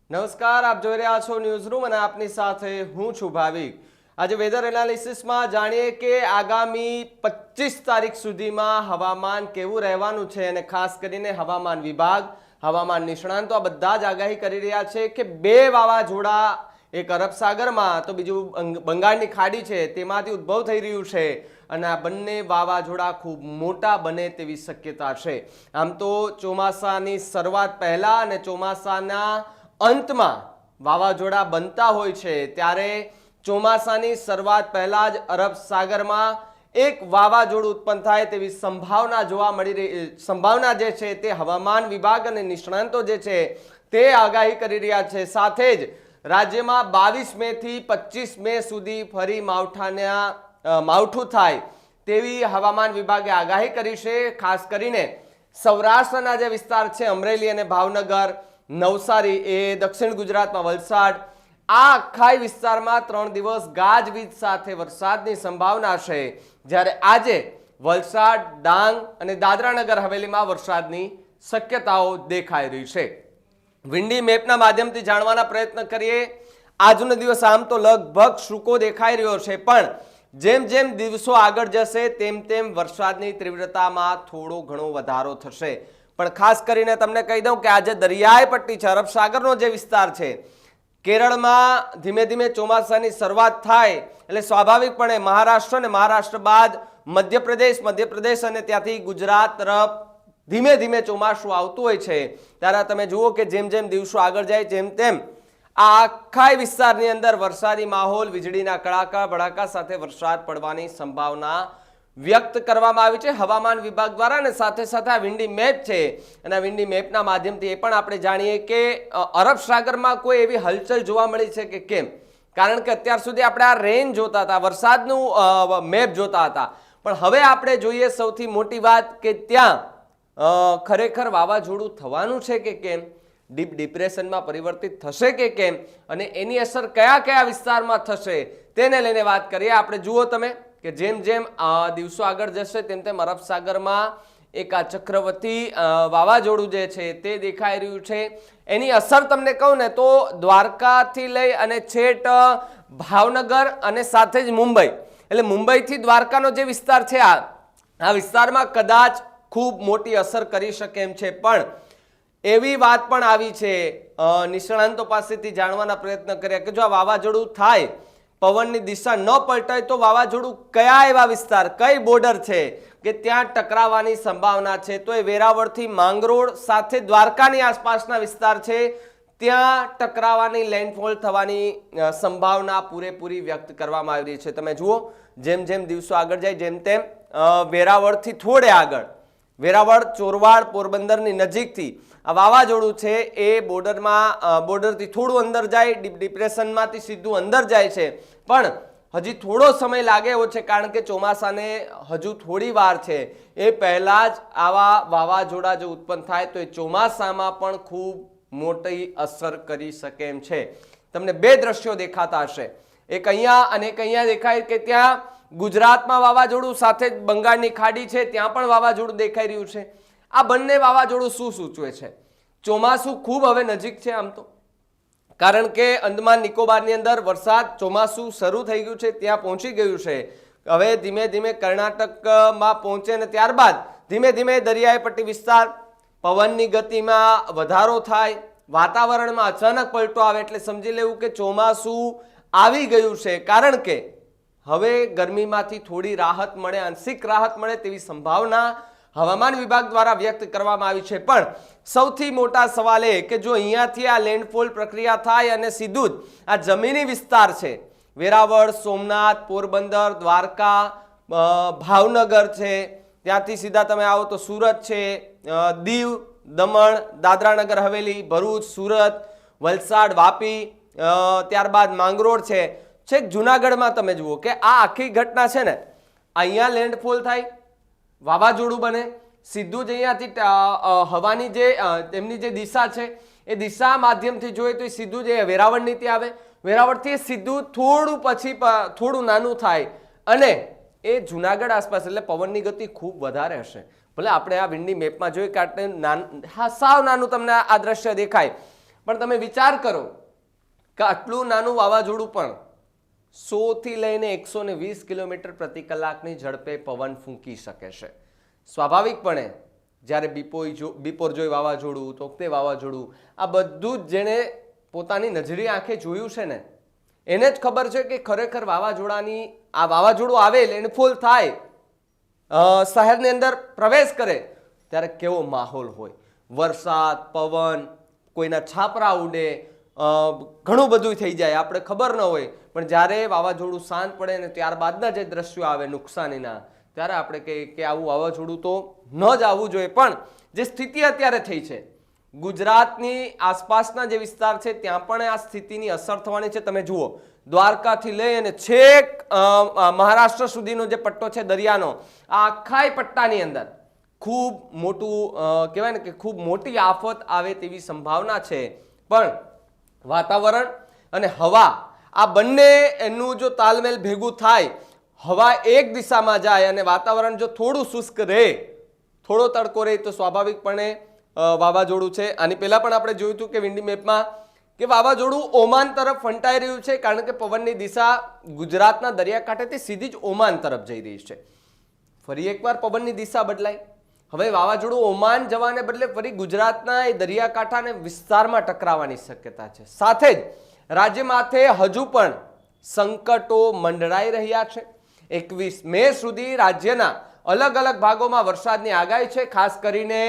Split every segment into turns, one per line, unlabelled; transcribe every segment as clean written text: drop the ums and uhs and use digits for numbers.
નમસ્કાર, આપ જોઈ રહ્યા છો ન્યૂઝરૂમ અને આપની સાથે હું છું ભાવિક। આજે વેધર એનાલિસિસમાં જાણીએ કે આગામી 25 તારીખ સુધીમાં હવામાન કેવું રહેવાનું છે અને ખાસ કરીને હવામાન વિભાગ, હવામાન નિષ્ણાંતો આ બધા જ આગાહી કરી રહ્યા છે કે બે વાવાઝોડા, એક અરબ સાગરમાં તો બીજું બંગાળની ખાડી છે તેમાંથી ઉદ્ભવ થઈ રહ્યું છે અને આ બંને વાવાઝોડા ખૂબ મોટા બને તેવી શક્યતા છે। આમ તો ચોમાસાની શરૂઆત પહેલા અને ચોમાસાના અંતમાં વાવાઝોડા બનતા હોય છે ત્યારે ચોમાસાની શરૂઆત પહેલા જ અરબ સાગરમાં એક વાવાઝોડું ઉત્પન્ન થાય તેવી સંભાવના જોવા મળી રહી સંભાવના જે છે તે હવામાન વિભાગ અને નિષ્ણાંતો જે છે તે આગાહી કરી રહ્યા છે। સાથે જ રાજ્યમાં 22 મે થી 25 મે સુધી ફરી માવઠું થાય તેવી હવામાન વિભાગે આગાહી કરી છે। ખાસ કરીને સૌરાષ્ટ્રના જે વિસ્તાર છે અમરેલી અને ભાવનગર, નવસારી, એ દક્ષિણ ગુજરાતમાં વલસાડ, આ આખા વિસ્તારમાં 3 દિવસ ગાજવીજ સાથે વરસાદની સંભાવના છે। જ્યારે આજે વલસાડ, ડાંગ અને દાદરાનગર હવેલીમાં વરસાદની શક્યતાઓ દેખાઈ રહી છે। વિન્ડી મેપના માધ્યમથી જાણવાના પ્રયત્ન કરીએ। આજનો દિવસ આમ તો લગભગ સૂકો દેખાઈ રહ્યો છે, પણ જેમ જેમ દિવસો આગળ જશે તેમ તેમ વરસાદની તીવ્રતામાં થોડો ઘણો વધારો થશે। પણ ખાસ કરીને તમને કહી દઉં કે આજે દરિયાઈ પટ્ટી છે, અરબ સાગરનો જે વિસ્તાર છે, કેરળમાં ધીમે ધીમે ચોમાસાની શરૂઆત થાય એટલે સ્વાભાવિકપણે મહારાષ્ટ્ર અને મહારાષ્ટ્ર બાદ મધ્યપ્રદેશ અને ત્યાંથી ગુજરાત તરફ ધીમે ધીમે ચોમાસું આવતું હોય છે। ત્યારે તમે જુઓ કે જેમ જેમ દિવસો આગળ જાય તેમ તેમ આ આખા વિસ્તારની અંદર વરસાદી માહોલ, વીજળીના કડાકા ભડાકા સાથે વરસાદ પડવાની સંભાવના વ્યક્ત કરવામાં આવી છે હવામાન વિભાગ દ્વારા। અને સાથે સાથે આ વિન્ડી મેપ છે અને આ વિન્ડી મેપના માધ્યમથી એ પણ આપણે જાણીએ કે અરબ સાગરમાં કોઈ એવી હલચલ જોવા મળી છે કે કેમ, કારણ કે અત્યાર સુધી આપણે આ રેન જોતા હતા, વરસાદનું મેપ જોતા હતા, પણ હવે આપણે જોઈએ સૌથી મોટી વાત કે ત્યાં ખરેખર વાવાઝોડું થવાનું છે કે કેમ, ડીપ ડિપ્રેશનમાં પરિવર્તિત થશે કે કેમ અને એની અસર કયા કયા વિસ્તારમાં થશે તેને લઈને વાત કરીએ। આપણે જુઓ તમે કે જેમ જેમ દિવસો આગળ જશે તેમ તેમ અરબ સાગરમાં એક આ ચક્રવર્તી વાવાઝોડું જે છે તે દેખાઈ રહ્યું છે। એની અસર તમને કહું ને તો દ્વારકાથી લઈ અને છેટ ભાવનગર અને સાથે જ મુંબઈ, એટલે મુંબઈથી દ્વારકાનો જે વિસ્તાર છે આ વિસ્તારમાં કદાચ ખૂબ મોટી અસર કરી શકે એમ છે। પણ એવી વાત પણ આવી છે, નિષ્ણાંતો પાસેથી જાણવાના પ્રયત્ન કર્યા કે જો આ વાવાઝોડું થાય, પવનની દિશા ન પલટાય તો વાવાઝોડું કયા એવા વિસ્તાર, કઈ બોર્ડર છે કે ત્યાં ટકરાવવાની સંભાવના છે, તો એ વેરાવળથી માંગરોળ સાથે દ્વારકાની આસપાસના વિસ્તાર છે ત્યાં ટકરાવાની, લેન્ડફોલ થવાની સંભાવના પૂરેપૂરી વ્યક્ત કરવામાં આવી રહી છે। તમે જુઓ જેમ જેમ દિવસો આગળ જાય જેમ તેમ વેરાવળથી થોડે આગળ, વેરાવળ, ચોરવાડ, પોરબંદરની નજીકથી આ વાવાઝોડું છે એ બોર્ડરથી થોડું અંદર જાય, ડીપ ડિપ્રેશનમાંથી સીધું અંદર જાય છે, પણ હજી થોડો સમય લાગે એવો છે કારણ કે ચોમાસાને હજુ થોડી વાર છે। એ પહેલાં જ આવા વાવાઝોડા જો ઉત્પન્ન થાય તો એ ચોમાસામાં પણ ખૂબ મોટી અસર કરી શકે એમ છે। તમને બે દ્રશ્યો દેખાતા હશે, એક અહીંયા અને એક અહીંયા દેખાય કે ત્યાં ગુજરાતમાં વાવાઝોડું સાથે બંગાળની ખાડી છે ત્યાં પણ વાવાઝોડું દેખાઈ રહ્યું છે। આ બંને વાવાઝોડું શું સૂચવે છે? ચોમાસું ખૂબ હવે નજીક છે આમ તો, કારણ કે અંદમાન નિકોબારની અંદર વરસાદ, ચોમાસું શરૂ થઈ ગયું છે, ત્યાં પહોંચી ગયું છે। હવે ધીમે ધીમે કર્ણાટકમાં પહોંચે અને ત્યારબાદ ધીમે ધીમે દરિયાઈ પટ્ટી વિસ્તાર, પવનની ગતિમાં વધારો થાય, વાતાવરણમાં અચાનક પલટો આવે એટલે સમજી લેવું કે ચોમાસું આવી ગયું છે, કારણ કે હવે ગરમીમાંથી થોડી રાહત મળે, આંશિક રાહત મળે તેવી સંભાવના હવામાન વિભાગ દ્વારા વ્યક્ત કરવામાં આવી છે। પણ સૌથી મોટા સવાલ એ કે જો અહીંયાથી આ લેન્ડફોલ પ્રક્રિયા થાય અને સીધું જ આ જમીની વિસ્તાર છે, વેરાવળ, સોમનાથ, પોરબંદર, દ્વારકા, ભાવનગર છે, ત્યાંથી સીધા તમે આવો તો સુરત છે, દીવ, દમણ, દાદરાનગર હવેલી, ભરૂચ, સુરત, વલસાડ, વાપી, ત્યારબાદ માંગરોળ છે, છેક જુનાગઢમાં તમે જુઓ કે આ આખી ઘટના છે ને, અહીંયા લેન્ડફોલ થાય, વાવાઝોડું બને, સીધું જ અહીંયાથી હવાની જે તેમની જે દિશા છે એ દિશા માધ્યમથી જોઈએ તો એ સીધું જ વેરાવળની ત્યાં આવે, વેરાવળથી સીધું થોડું પછી થોડું નાનું થાય અને એ જુનાગઢ આસપાસ, એટલે પવનની ગતિ ખૂબ વધારે હશે। ભલે આપણે આ વિન્ડી મેપમાં જોઈએ કે સાવ નાનું તમને આ દ્રશ્ય દેખાય, પણ તમે વિચાર કરો કે આટલું નાનું વાવાઝોડું પણ 100 થી લઈને 120 કિલોમીટર પ્રતિ કલાકની ઝડપે પવન ફૂંકી શકે છે. સ્વાભાવિકપણે જ્યારે બિપોરજોય વાવાઝોડું, તોકતે વાવાઝોડું, આ બધું જ જેણે પોતાની નજરી આંખે જોયું છે ને એને જ ખબર છે કે ખરેખર વાવાઝોડું આવે, લેન્ડફોલ થાય, શહેરની અંદર પ્રવેશ કરે ત્યારે કેવો માહોલ હોય. વરસાદ, પવન, કોઈના છાપરા ઉડે, ઘણું બધું થઈ જાય, આપણે ખબર ન હોય. પણ જ્યારે વાવાઝોડું શાંત પડે ને ત્યારબાદના જે દ્રશ્યો આવે નુકસાનીના, ત્યારે આપણે કહીએ કે આવું વાવાઝોડું તો ન જ આવવું જોઈએ. પણ જે સ્થિતિ અત્યારે થઈ છે, ગુજરાતની આસપાસના જે વિસ્તાર છે ત્યાં પણ આ સ્થિતિની અસર થવાની છે. તમે જુઓ, દ્વારકાથી લઈ અને છેક મહારાષ્ટ્ર સુધીનો જે પટ્ટો છે દરિયાનો, આ આખા પટ્ટાની અંદર ખૂબ મોટું કહેવાય ને કે ખૂબ મોટી આફત આવે તેવી સંભાવના છે. પણ વાતાવરણ અને હવા આ બંને એનું જો તાલમેલ ભેગું થાય, હવા એક દિશામાં જાય અને વાતાવરણ જો થોડું શુષ્ક રહે, થોડો તડકો રહે, તો સ્વાભાવિકપણે વાવાઝોડું છે. આની પહેલા પણ આપણે જોયું હતું કે વિન્ડી મેપમાં કે વાવાઝોડું ઓમાન તરફ ફંટાઈ રહ્યું છે, કારણ કે પવનની દિશા ગુજરાતના દરિયાકાંઠેથી સીધી જ ઓમાન તરફ જઈ રહી છે. ફરી એકવાર પવનની દિશા બદલાઈ. હવે વાવાઝોડું ઓમાન જવાને બદલે ફરી ગુજરાતના એ દરિયાકાંઠાને વિસ્તારમાં ટકરાવવાની શક્યતા છે. સાથે જ રાજ્ય માથે હજુ પણ સંકટો મંડળાઈ રહ્યા છે. 21 મે સુધી રાજ્યના અલગ અલગ ભાગોમાં વરસાદની આગાહી છે. ખાસ કરીને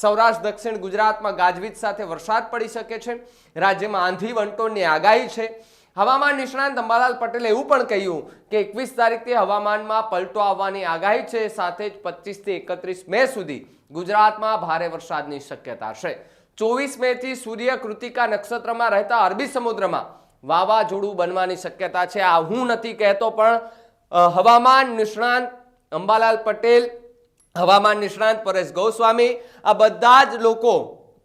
સૌરાષ્ટ્ર, દક્ષિણ ગુજરાતમાં ગાજવીજ સાથે વરસાદ પડી શકે છે. રાજ્યમાં આંધી વંટોળની આગાહી છે. હવામાન નિષ્ણાંત અંબાલાલ પટેલે એવું પણ કહ્યું કે 21 તારીખથી હવામાનમાં પલટો આવવાની આગાહી છે. સાથે જ 25 થી 31 મે સુધી ગુજરાતમાં ભારે વરસાદની શક્યતા છે. 24 મે થી સૂર્ય કૃતિકા નક્ષત્રમાં રહેતા અરબી સમુદ્રમાં વાવાઝોડું બનવાની શક્યતા છે. આ હું નથી કહેતો, પણ હવામાન નિષ્ણાંત અંબાલાલ પટેલ, હવામાન નિષ્ણાંત પરેશ ગોસ્વામી, આ બધા જ લોકો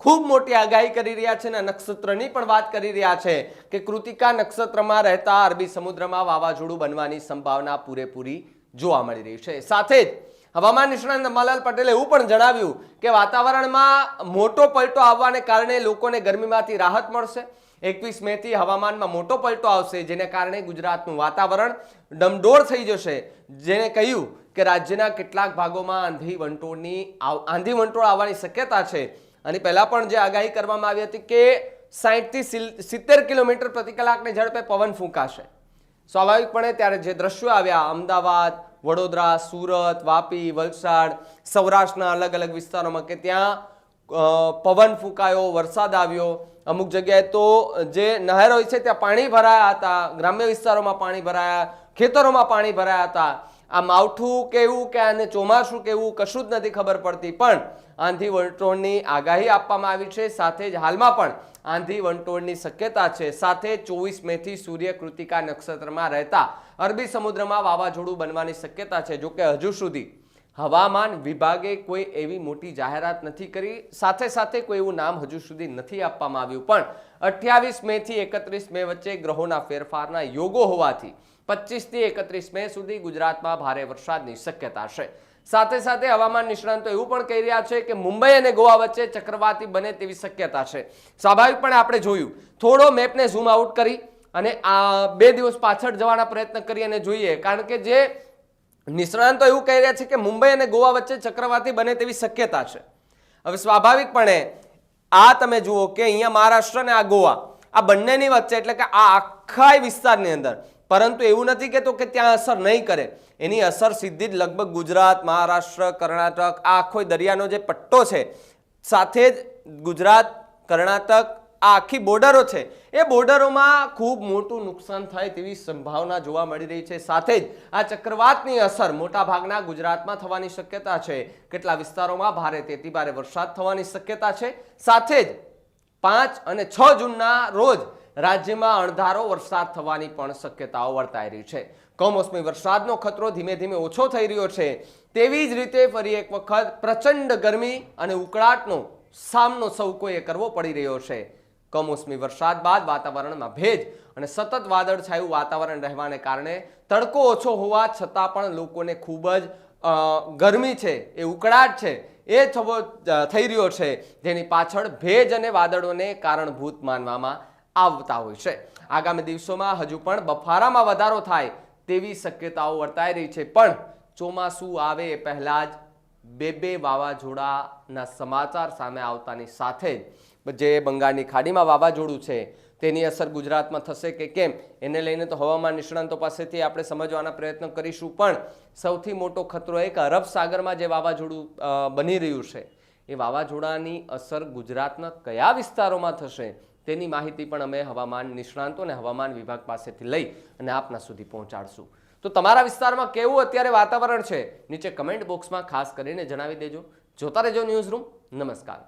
ખૂબ મોટી આગાહી કરી રહ્યા છે અને નક્ષત્રની પણ વાત કરી રહ્યા છે કે કૃતિકા નક્ષત્રમાં રહેતા અરબી સમુદ્રમાં વાવાઝોડું બનવાની સંભાવના પૂરેપૂરી જોવા મળી રહી છે. સાથે જ હવામાન નિષ્ણાંત અંબાલાલ પટેલે એવું પણ જણાવ્યું કે વાતાવરણમાં મોટો પલટો આવવાને કારણે લોકોને ગરમીમાંથી રાહત મળશે. 21 મે થી હવામાનમાં મોટો પલટો આવશે, જેને કારણે ગુજરાતનું વાતાવરણ ડમડોળ થઈ જશે. જેને કહ્યું કે રાજ્યના કેટલાક ભાગોમાં આંધી વંટોળ આવવાની શક્યતા છે. અને પહેલા પણ જે આગાહી કરવામાં આવી હતી કે 60 થી 70 કિલોમીટર પ્રતિ કલાકની ઝડપે પવન ફૂંકાશે. સ્વાભાવિકપણે ત્યારે જે દ્રશ્યો આવ્યા, અમદાવાદ, વડોદરા, સુરત, વાપી, વલસાડ, સૌરાષ્ટ્રના અલગ અલગ વિસ્તારોમાં કે ત્યાં પવન ફૂંકાયો, વરસાદ આવ્યો. અમુક જગ્યાએ તો જે નહેર હોય છે ત્યાં પાણી ભરાયા હતા, ગ્રામ્ય વિસ્તારોમાં પાણી ભરાયા, ખેતરોમાં પાણી ભરાયા હતા. આ માવઠું કેવું કે આને ચોમાસું કેવું કશું જ નથી ખબર પડતી. પણ આંધી વંટોળની આગાહી આપવામાં આવી છે. સાથે જ હાલમાં પણ આંધી વંટોળની શક્યતા છે. સાથે 24 મે થી સૂર્ય કૃતિકા નક્ષત્રમાં રહેતા અરબી સમુદ્રમાં વાવાઝોડું બનવાની શક્યતા છે. જોકે હજુ સુધી હવામાન વિભાગે કોઈ એવી મોટી જાહેરાત નથી કરી, સાથે સાથે કોઈ એવું નામ હજુ સુધી નથી આપવામાં આવ્યું. પણ 28 મે થી 31 મે વચ્ચે ગ્રહોના ફેરફારના યોગો હોવાથી 25 થી 31 મે સુધી ગુજરાતમાં ભારે વરસાદની શક્યતા છે. સાથે સાથે હવામાન નિષ્ણાંતો એવું પણ કહી રહ્યા છે કે મુંબઈ અને ગોવા વચ્ચે ચક્રવાતી બને તેવી શક્યતા છે. સ્વાભાવિકપણે આપણે જોયું, થોડો મેપને ઝૂમ આઉટ કરી અને આ 2 દિવસ પાછળ જવાના પ્રયત્ન કરી અને જોઈએ, કારણ કે જે નિષ્ણાંતો એવું કહી રહ્યા છે કે મુંબઈ અને ગોવા વચ્ચે ચક્રવાતી બને તેવી શક્યતા છે. હવે સ્વાભાવિકપણે આ તમે જુઓ કે અહીંયા મહારાષ્ટ્ર અને આ ગોવા, આ બંનેની વચ્ચે, એટલે કે આ આખા વિસ્તારની અંદર, પરંતુ એવું નથી કહેતો કે ત્યાં અસર નહીં કરે. એની અસર સીધી જ લગભગ ગુજરાત, મહારાષ્ટ્ર, કર્ણાટક, આ આખો દરિયાનો જે પટ્ટો છે, સાથે જ ગુજરાત, કર્ણાટક, આ આખી બોર્ડરો છે, એ બોર્ડરોમાં ખૂબ મોટું નુકસાન થાય તેવી સંભાવના જોવા મળી રહી છે. સાથે જ આ ચક્રવાતની અસર મોટા ભાગના ગુજરાતમાં થવાની શક્યતા છે. કેટલા વિસ્તારોમાં ભારેથી ભારે વરસાદ થવાની શક્યતા છે. સાથે જ 5 અને 6 જૂનના રોજ રાજ્યમાં અણધારો વરસાદ થવાની પણ શક્યતાઓ વર્તાઈ રહી છે. કમોસમી વરસાદનો ખતરો ધીમે ધીમે ઓછો થઈ રહ્યો છે. તેવી જ રીતે ફરી એક વખત પ્રચંડ ગરમી અને ઉકળાટનો સામનો સૌ કોઈએ કરવો પડી રહ્યો છે. કમોસમી વરસાદ બાદ વાતાવરણમાં ભેજ અને સતત વાદળછાયું વાતાવરણ રહેવાને કારણે તડકો ઓછો હોવા છતાં પણ લોકોને ખૂબ જ ગરમી છે, એ ઉકળાટ છે, એ થઈ રહ્યો છે, જેની પાછળ ભેજ અને વાદળોને કારણભૂત માનવામાં આવતા હોય છે. આગામી દિવસોમાં હજુ પણ બફારામાં વધારો થાય તેવી શક્યતાઓ વર્તાઈ રહી છે, પણ ચોમાસું આવે એ પહેલા જ બે વાવાઝોડાના સમાચાર સામે આવતાની સાથે જ જે બંગાળની ખાડીમાં વાવાઝોડું છે તેની અસર ગુજરાતમાં થશે કે કેમ એને લઈને તો હવામાન નિષ્ણાંતો પાસેથી આપણે સમજવાના પ્રયત્ન કરીશું, પણ સૌથી મોટો ખતરો એક અરબ સાગરમાં જે વાવાઝોડું બની રહ્યું છે એ વાવાઝોડાની અસર ગુજરાતના કયા વિસ્તારોમાં થશે તેની માહિતી પણ અમે હવામાન નિષ્ણાંતો અને હવામાન વિભાગ પાસેથી લઈ અને આપના સુધી પહોંચાડશું. તો તમારા વિસ્તારમાં કેવું અત્યારે વાતાવરણ છે નીચે કમેન્ટ બોક્સમાં ખાસ કરીને જણાવી દેજો. જોતા રહેજો ન્યૂઝ રૂમ. નમસ્કાર.